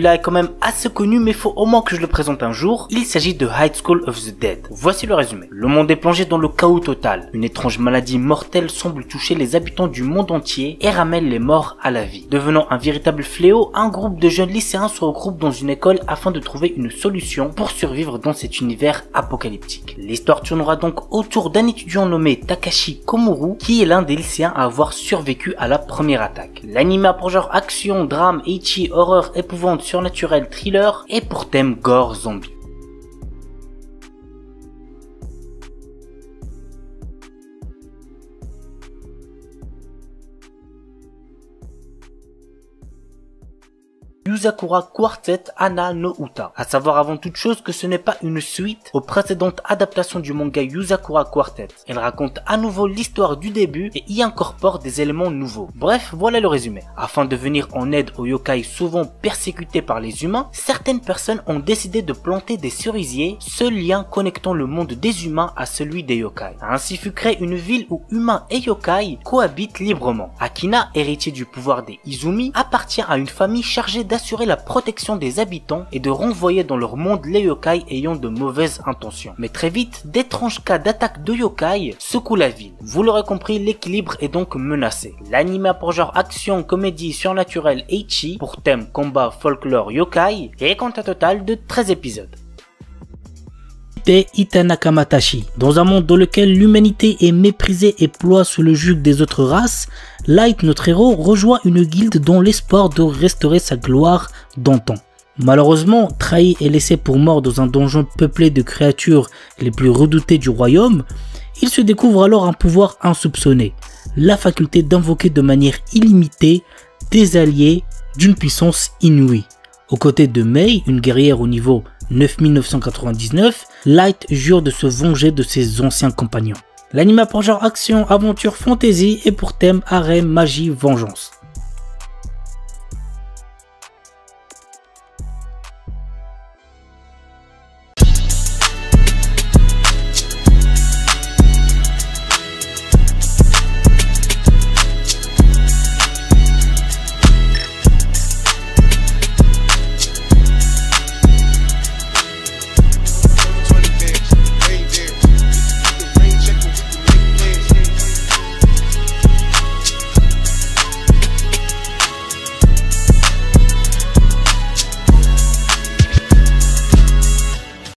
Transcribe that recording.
Celui-là est quand même assez connu, mais faut au moins que je le présente un jour. Il s'agit de High School of the Dead. Voici le résumé. Le monde est plongé dans le chaos total. Une étrange maladie mortelle semble toucher les habitants du monde entier et ramène les morts à la vie. Devenant un véritable fléau, un groupe de jeunes lycéens se regroupe dans une école afin de trouver une solution pour survivre dans cet univers apocalyptique. L'histoire tournera donc autour d'un étudiant nommé Takashi Komuro qui est l'un des lycéens à avoir survécu à la première attaque. L'anime a pour genre action, drame, ecchi, horreur, épouvante, surnaturel, thriller et pour thème gore, zombie. Yuzakura Quartet Hana no Uta. À savoir avant toute chose que ce n'est pas une suite aux précédentes adaptations du manga Yuzakura Quartet. Elle raconte à nouveau l'histoire du début et y incorpore des éléments nouveaux. Bref, voilà le résumé. Afin de venir en aide aux yokai souvent persécutés par les humains, certaines personnes ont décidé de planter des cerisiers, seul lien connectant le monde des humains à celui des yokai. Ainsi fut créée une ville où humains et yokai cohabitent librement. Akina, héritier du pouvoir des Izumi, appartient à une famille chargée d'assurer la protection des habitants et de renvoyer dans leur monde les yokai ayant de mauvaises intentions. Mais très vite, d'étranges cas d'attaque de yokai secouent la ville. Vous l'aurez compris, l'équilibre est donc menacé. L'anime a pour genre action, comédie, surnaturel, ecchi, pour thème combat, folklore, yokai, et compte un total de 13 épisodes. Itanaka-Matashi. Dans un monde dans lequel l'humanité est méprisée et ploie sous le joug des autres races, Light, notre héros, rejoint une guilde dans l'espoir de restaurer sa gloire d'antan. Malheureusement, trahi et laissé pour mort dans un donjon peuplé de créatures les plus redoutées du royaume, il se découvre alors un pouvoir insoupçonné, la faculté d'invoquer de manière illimitée des alliés d'une puissance inouïe. Aux côtés de Mei, une guerrière au niveau 9999, Light jure de se venger de ses anciens compagnons. L'anime a pour genre action, aventure, fantasy et pour thème harem, magie, vengeance.